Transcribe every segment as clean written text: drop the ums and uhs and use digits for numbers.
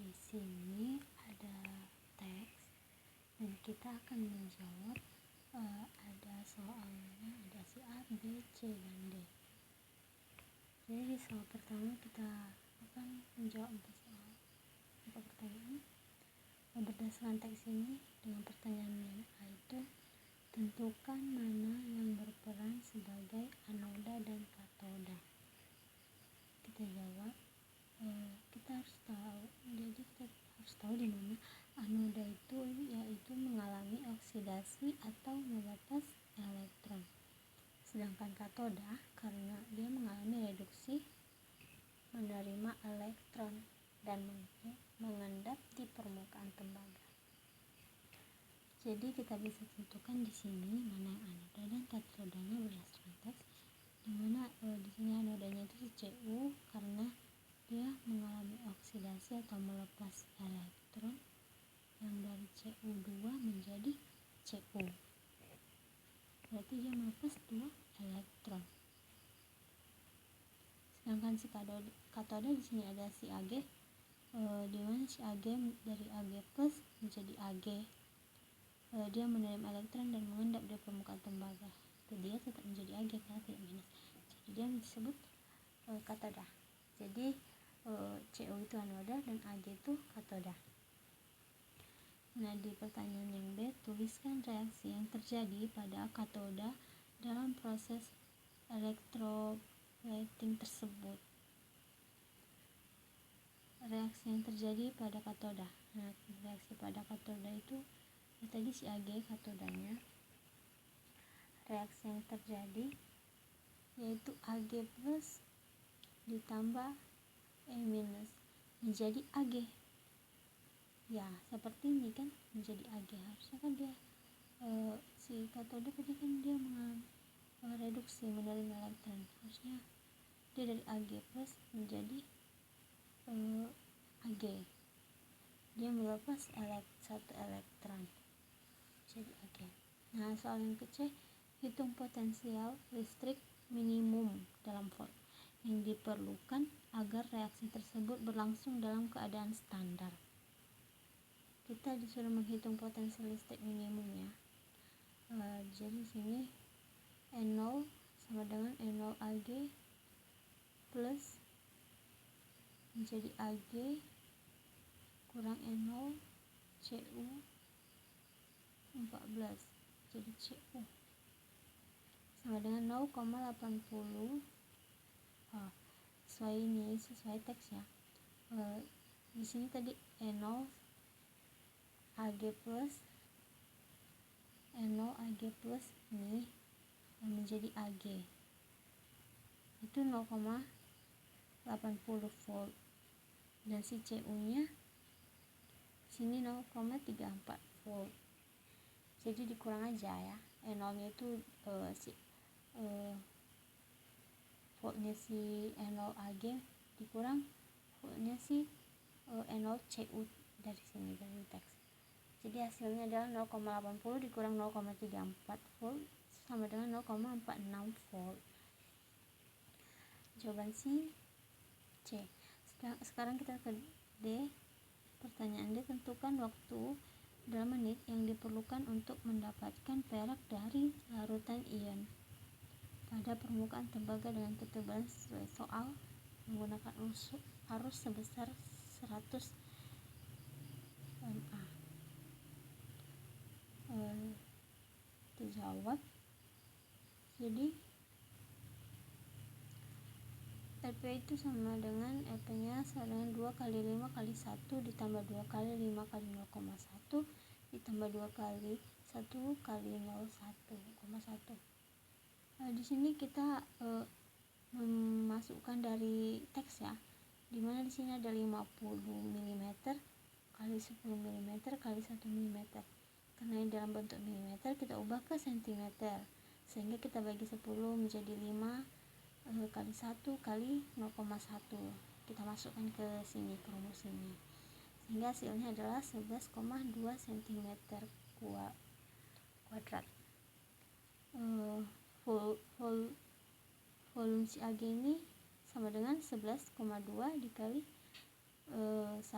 Di sini ada teks dan kita akan menjawab, ada soalnya, ada si A, B, C, dan D. Jadi di soal pertama kita akan menjawab 4 soal, 4 pertanyaan. Berdasarkan teks ini dengan pertanyaan yang A itu, tentukan mana yang berperan sebagai anoda dan katoda. Kita jawab, kita harus tahu. Jadi kita harus tahu di mana anoda itu yaitu mengalami oksidasi atau melepas elektron. Sedangkan katoda karena dia mengalami reduksi, menerima elektron dan mengendap di permukaan tembaga. Jadi kita bisa tentukan di sini mana yang anoda dan katodanya berdasarkan teks. Di mana di sini anodanya itu Cu karena dia mengalami oksidasi atau melepas elektron yang dari Cu2 menjadi Cu. Berarti dia melepas 2 elektron. Sedangkan si katoda di sini ada si Ag, di mana si Ag dari Ag plus menjadi Ag. Dia menerima elektron dan mengendap di permukaan tembaga. Dia tetap menjadi Ag karena tidak minus. Jadi dia disebut katoda. Jadi Cu itu anoda dan Ag itu katoda. Nah, di pertanyaan yang B, tuliskan reaksi yang terjadi pada katoda dalam proses electroplating tersebut. Reaksi yang terjadi pada katoda. Nah, reaksi pada katoda itu tadi si Ag katodanya. Reaksi yang terjadi yaitu Ag plus ditambah E minus menjadi Ag. Ya, seperti ini kan, menjadi Ag. Harusnya kan dia si katoda tadi kan dia mengalami reduksi, menerima elektron. Harusnya dia dari Ag plus menjadi Ag. Dia melepas satu elektron. Jadi Ag. Nah, soal yang ke-C, hitung potensial listrik minimum dalam volt yang diperlukan agar reaksi tersebut berlangsung dalam keadaan standar. Kita disuruh menghitung potensi listrik minimumnya. Jadi sini E0 sama dengan E0 Ag plus menjadi Ag kurang E0 Cu 14, jadi Cu sama dengan 0,80. Sesuai teks ya. Di sini tadi E0 Ag plus ini menjadi Ag itu 0,80 volt dan si Cu nya sini 0,34 volt. Jadi dikurang aja ya. E0 nya itu voltnya si E0 Ag dikurang voltnya si E0 Cu dari sini dari teks. Jadi hasilnya adalah 0,80 dikurang 0,34 volt sama dengan 0,46 volt. Jawaban si C. Sekarang kita ke D. Pertanyaan D, tentukan waktu dalam menit yang diperlukan untuk mendapatkan perak dari larutan ion pada permukaan tembaga dengan ketebalan sesuai soal menggunakan arus sebesar 100 mA. Terjawab. Jadi EP itu sama dengan EP nya sama dengan 2 kali 5 kali 1 ditambah 2 kali 5 kali 0,1 ditambah 2 kali 1 kali 0,1. Di sini kita memasukkan dari teks ya, dimana di sini ada 50 mm kali 10 mm kali 1 mm. Karena ini dalam bentuk milimeter, kita ubah ke sentimeter, sehingga kita bagi 10 menjadi 5 kali 1 kali 0,1. Kita masukkan ke sini, ke rumus ini, sehingga hasilnya adalah 11,2 cm kuadrat. Volume si Ag ini sama dengan 11,2 dikali 1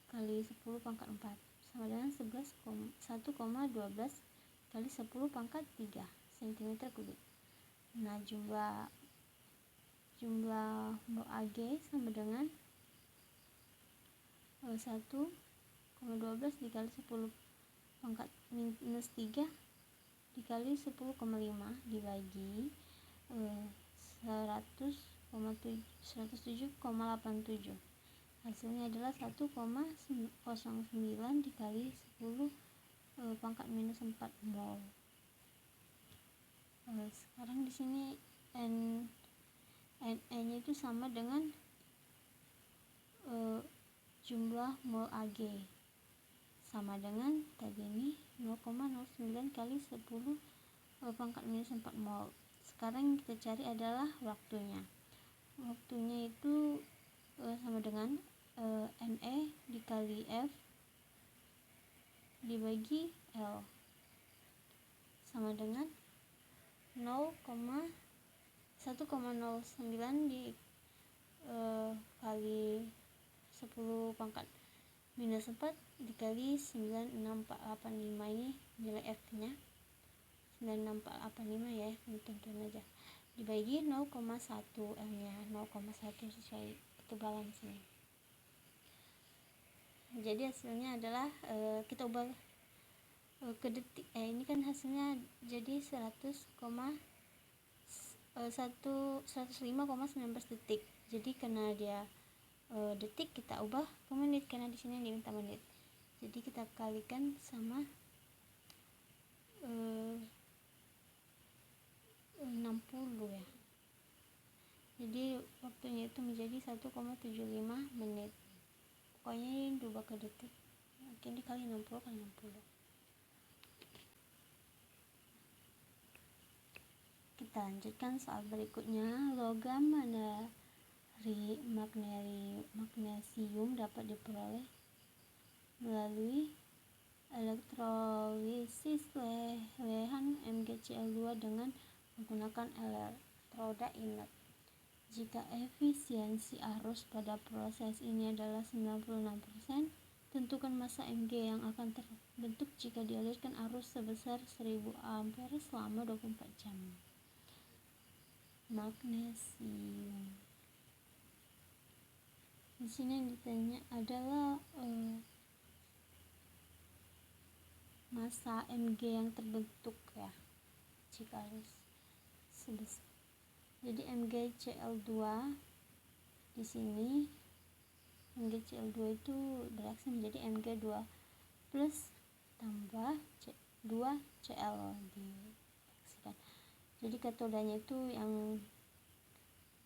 kali 10 pangkat 4 sama dengan 1,12 kali 10 pangkat 3 cm kubik. Nah, jumlah mol Ag sama dengan 1,12 dikali 10 pangkat minus 3 dikali 10,5 dibagi 107,87. Hasilnya adalah 1,09 dikali 10 pangkat minus 4 mol. Sekarang di sini NE-nya itu sama dengan jumlah mol Ag, sama dengan tadi ini 0,09 kali 10 pangkat minus 4 mol. Sekarang yang kita cari adalah waktunya. Waktunya itu sama dengan Ne dikali F dibagi L sama dengan 1,09 kali 10 pangkat minus 4 dikali 96485. Ini nilai F nya 96485 ya, hitung aja, dibagi 0,1 L nya 0,1 sesuai ketebalan sini. Jadi hasilnya adalah kita ubah ke detik. Ini kan hasilnya jadi 105,19 detik. Jadi karena dia detik, kita ubah ke menit karena di sini diminta menit. Jadi kita kalikan sama 60 ya. Jadi waktunya itu menjadi 1,75 menit. Pokoknya ini diubah ke detik. Mungkin dikali 60 kali 60. Kita lanjutkan soal berikutnya. Logam magnesium dapat diperoleh melalui elektrolisis lehan MgCl2 dengan menggunakan elektroda inert. Jika efisiensi arus pada proses ini adalah 96%, tentukan massa Mg yang akan terbentuk jika dialirkan arus sebesar 1000 ampere selama 24 jam. Magnesium. Di sini yang ditanya adalah massa Mg yang terbentuk ya jika arus sebesar. Jadi MgCl2 di sini, MgCl2 itu bereaksi menjadi Mg2 plus tambah 2Cl direaksikan. Jadi katodanya itu yang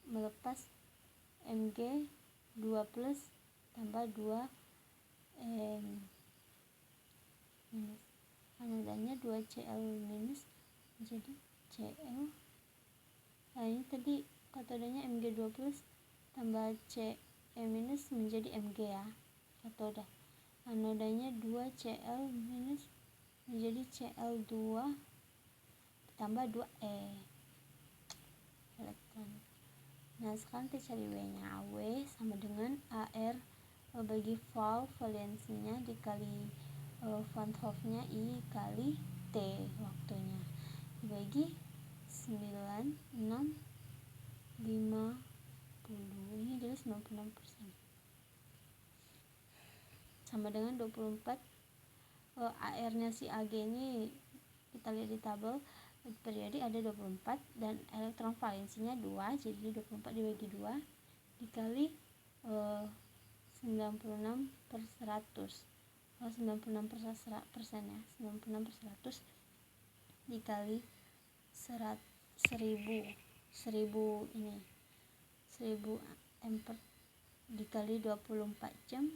melepas Mg2 plus tambah 2 minus, anodanya 2Cl minus menjadi Cl. Nah, ini tadi katodanya Mg2 plus tambah Ce minus menjadi Mg ya, katoda. Anodanya 2Cl minus menjadi Cl2 tambah 2E elektron. Nah, sekarang kita cari W nya. W sama dengan AR bagi valve valensinya dikali Van Hoff nya I kali T waktunya dibagi 9650. Ini adalah 96%, sama dengan 24. AR nya si Ag ini kita lihat di tabel periodik ada 24 dan elektron valensinya 2, jadi 24 dibagi 2 dikali 96 per 100. 96% ya, 96 per 100 dikali 1000 ini 1000 ampere dikali 24 jam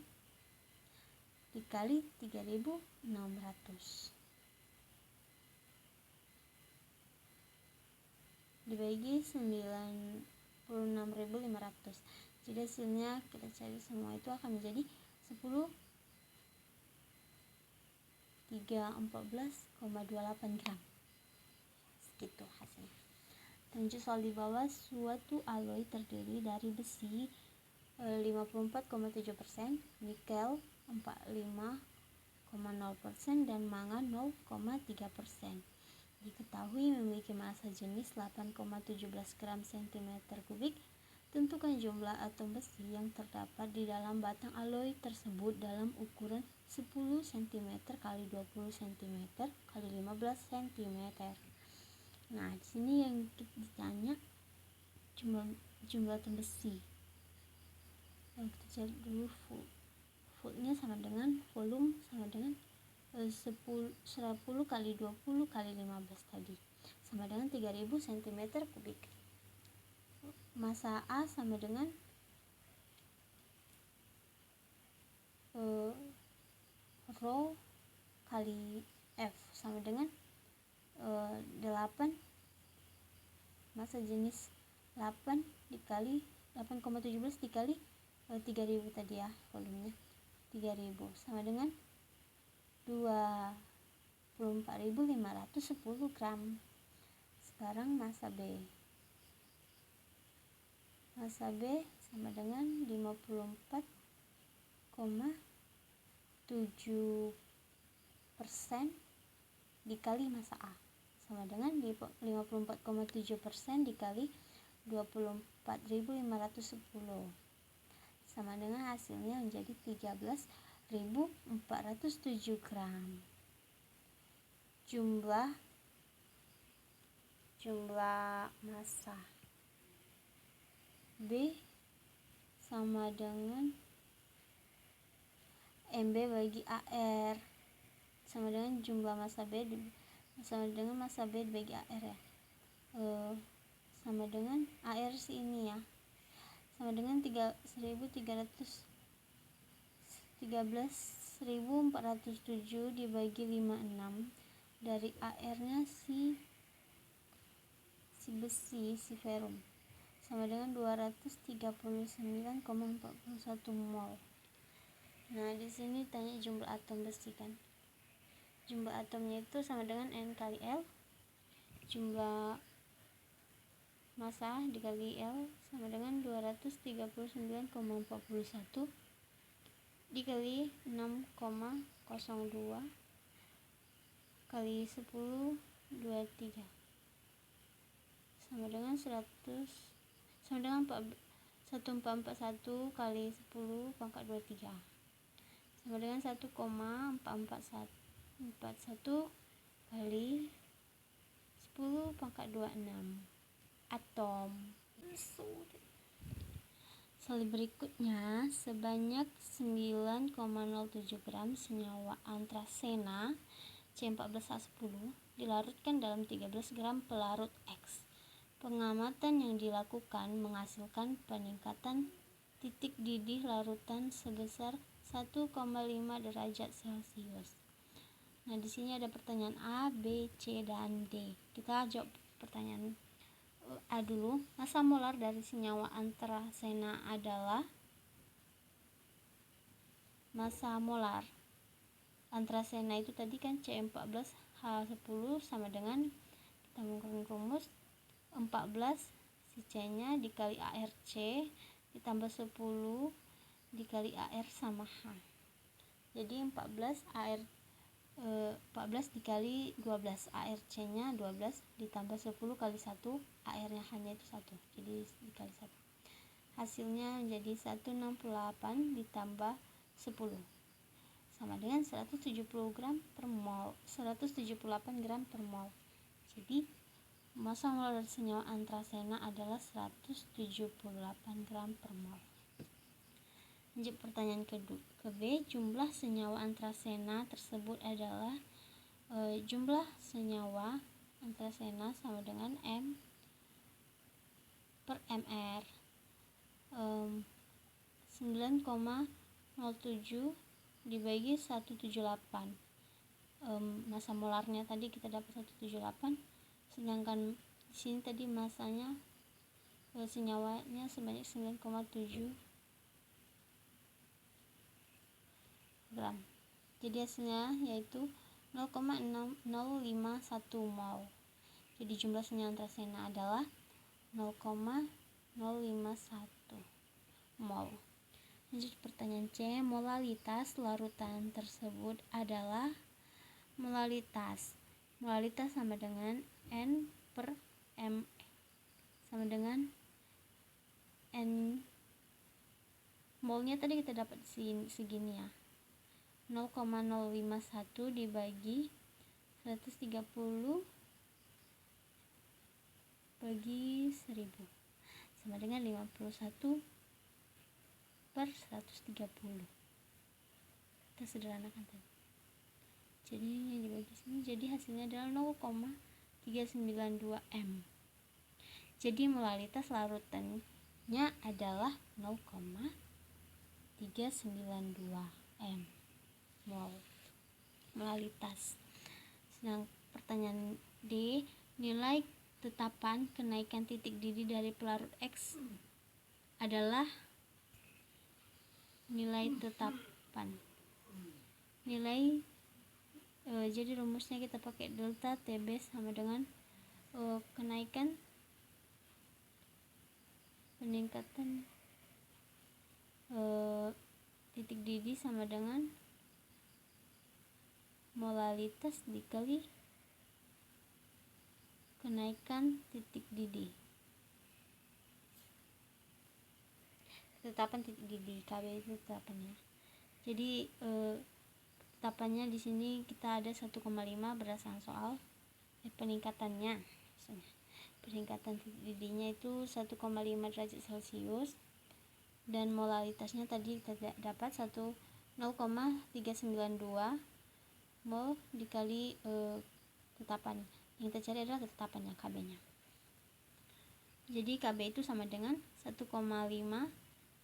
dikali 3600 dibagi 96.500. Jadi hasilnya kita cari semua itu akan menjadi 10,314,28 gram. Segitu hasilnya. Lanjut soal di bawah. Suatu alloy terdiri dari besi 54,7%, nikel 45,0% dan mangan 0,3%. Diketahui memiliki massa jenis 8,17 gram cm3. Tentukan jumlah atom besi yang terdapat di dalam batang alloy tersebut dalam ukuran 10 cm x 20 cm x 15 cm. Nah, di sini yang ditanya jumlah atom besi. Kita cari dulu voltnya sama dengan volume sama dengan 10 kali 20 kali 15 tadi sama dengan 3000 cm3. Massa A sama dengan rho kali F sama dengan 8, massa jenis 8 dikali 8,17 dikali 3000 tadi ya, volumenya 3000 sama dengan 24.510 gram. Sekarang massa B sama dengan 54,7% dikali massa A sama dengan 54,7% dikali 24.510 sama dengan hasilnya menjadi 13.407 gram. Jumlah massa B sama dengan MB bagi AR sama dengan jumlah massa B sama dengan massa B bagi AR ya, sama dengan AR ini ya, sama dengan 13.407 dibagi 56 dari AR nya si besi, si ferum, sama dengan 239,41 mol. Nah, di sini tanya jumlah atom besi kan. Jumlah atomnya itu sama dengan N kali L. Jumlah massa dikali L sama dengan 239,41 dikali 6,02 kali 10 23 sama dengan 1441 kali 10 pangkat 23 sama dengan 1,4441 kali 10 pangkat 26 atom. Soal berikutnya, sebanyak 9,07 gram senyawa antrasena C14A10 dilarutkan dalam 13 gram pelarut X. Pengamatan yang dilakukan menghasilkan peningkatan titik didih larutan sebesar 1,5 derajat Celcius. Nah, di sini ada pertanyaan A, B, C, dan D. Kita jawab pertanyaan A dulu. Massa molar dari senyawa antrasena adalah massa molar antrasena itu tadi kan C14H10 sama dengan, kita menggunakan rumus 14 si C nya dikali ARC ditambah 10 dikali AR sama H. Jadi 14 dikali 12, ARC nya 12 ditambah 10 kali 1, AR nya hanya itu 1, jadi dikali 1. Hasilnya menjadi 168 ditambah 10 sama dengan 178 gram per mol. Jadi massa molar dari senyawa antrasena adalah 178 gram per mol. Lanjut pertanyaan ke B, jumlah senyawa antrasena tersebut adalah jumlah senyawa antrasena sama dengan M per MR. 9,07 dibagi 178. Massa molarnya tadi kita dapat 178, sedangkan di sini tadi massanya senyawanya sebanyak 9,7 gram. Jadi hasilnya yaitu 0,051 mol. Jadi jumlah senyawa antrasena adalah 0,051 mol. Lanjut pertanyaan C, molalitas larutan tersebut adalah molalitas. Molalitas sama dengan N per M sama dengan N. Molnya tadi kita dapat segini ya, 0,051 dibagi 130 bagi 1000 sama dengan 51 per 130. Kita sederhanakan tadi. Jadi ini dibagi sini, jadi hasilnya adalah 0,392 M. Jadi molalitas larutannya adalah 0,392 M mol molalitas. Sedang pertanyaan D, nilai tetapan kenaikan titik didih dari pelarut X adalah nilai tetapan. Jadi rumusnya kita pakai delta TB sama dengan peningkatan titik didih sama dengan molalitas dikali kenaikan titik didih. Tetapan titik didih KB itu tetapannya. Jadi tetapannya di sini kita ada 1,5 berdasarkan soal peningkatannya. Peningkatan titik didihnya itu 1,5 derajat Celcius dan molalitasnya tadi kita dapat 0,392 mol dikali tetapan. Yang kita cari adalah tetapannya, KB-nya. Jadi KB itu sama dengan 1,5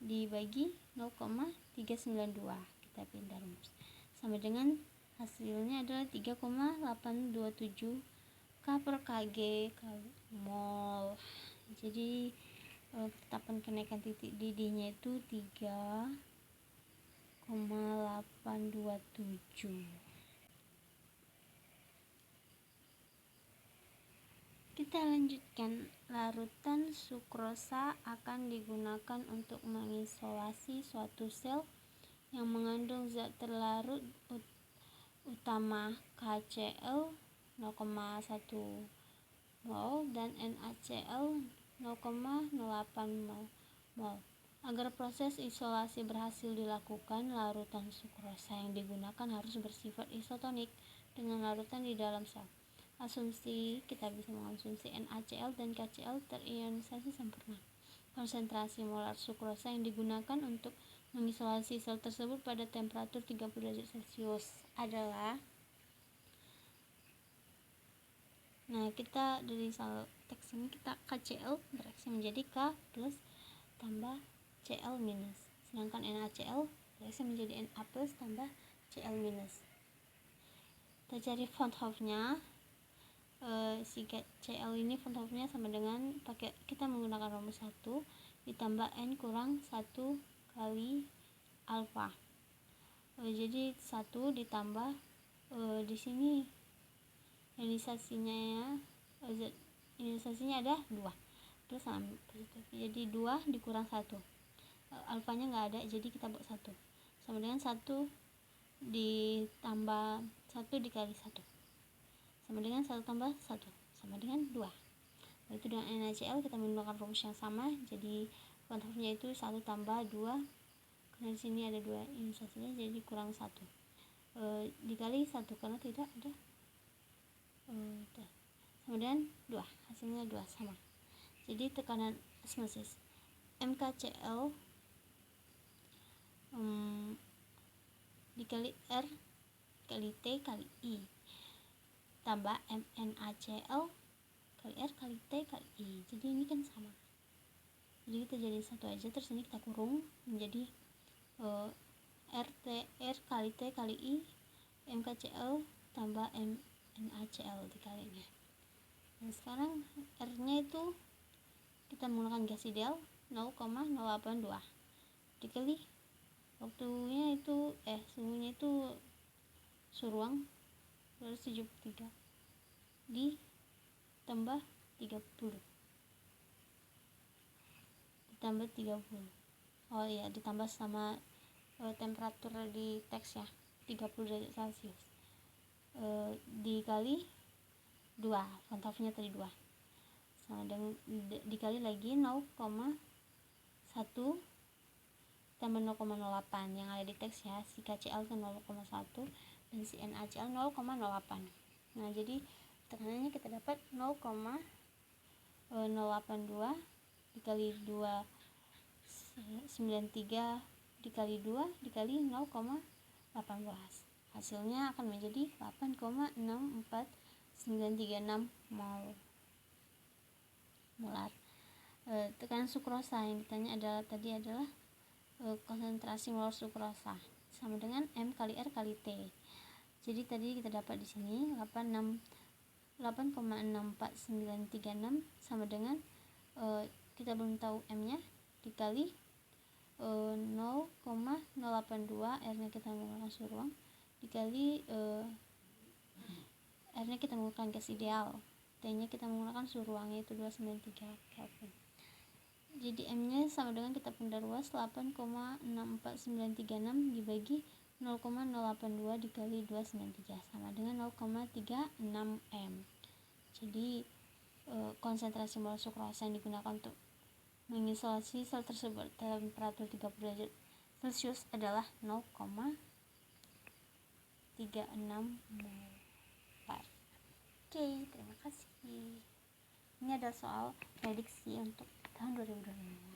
dibagi 0,392. Kita pindah rumus. Sama dengan hasilnya adalah 3,827 K per Kg mol. Jadi tetapan kenaikan titik didihnya itu 3,827. Kita lanjutkan. Larutan sukrosa akan digunakan untuk mengisolasi suatu sel yang mengandung zat terlarut utama KCl 0,1 mol dan NaCl 0,08 mol. Agar proses isolasi berhasil dilakukan, larutan sukrosa yang digunakan harus bersifat isotonik dengan larutan di dalam sel. Asumsi, kita bisa mengonsumsi NaCl dan KCl terionisasi sempurna. Konsentrasi molar sukrosa yang digunakan untuk mengisolasi sel tersebut pada temperatur 30 derajat Celcius adalah, kita dari teks ini kita KCl bereaksi menjadi K plus tambah Cl minus, sedangkan NaCl bereaksi menjadi Na plus tambah Cl minus. Kita cari von Hoff-nya. Si Cl ini von Hoff-nya sama dengan kita menggunakan rumus 1 ditambah N kurang 1 kali alfa. Jadi 1 ditambah di sini ionisasinya ada 2 plus sama, jadi 2 dikurang 1, alfanya nggak ada, jadi kita buat 1 sama dengan 1 ditambah 1 dikali 1 sama dengan 1 tambah 1 sama dengan 2. Itu dengan NaCl kita menggunakan rumus yang sama, jadi von Hoff-nya itu 1 tambah 2, karena di sini ada 2 ionisasinya, jadi kurang 1 dikali 1 karena tidak ada sama dengan 2, hasilnya 2 sama. Jadi tekanan osmosis MkCl dikali R kali T kali I tambah MnACl kali R kali T kali I. Jadi ini kan sama, jadi kita jadi satu aja, terus ini kita kurung menjadi R kali T kali I MkCl tambah MnACl dikalinya. Nah sekarang R nya itu kita menggunakan gas ideal 0,082 dikali waktunya itu suhunya itu ruang 273 ditambah 30 oh iya, ditambah sama temperatur di teks ya, 30 derajat Celcius, dikali 2, kontaknya tadi 2, sama dengan dikali lagi 0,1 tambah 0,08 yang ada di teks ya, si KCl itu 0,1 dan si NaCl 0,08. Nah jadi tekanannya kita dapat 0,082 dikali 2 93 dikali 2 dikali 0,18, hasilnya akan menjadi 8,64936 molar. Tekanan sukrosa yang ditanya adalah konsentrasi molor sukrosa sama dengan M kali R kali T. Jadi tadi kita dapat di sini 8,64936 sama dengan kita belum tahu M-nya dikali 0,082, R-nya kita menggunakan suhu ruang, dikali R-nya kita menggunakan gas ideal, T-nya kita menggunakan suhu ruang yaitu 293 Kelvin. Jadi M-nya sama dengan kita pendaruas 8,64936 dibagi 0,082 dikali 293 sama dengan 0,36 M. Jadi konsentrasi molor sukrosa yang digunakan untuk mengisolasi sel tersebut temperatur 30 derajat Celcius adalah 0,36 mol. Oke, terima kasih. Ini adalah soal prediksi untuk tahun 2025.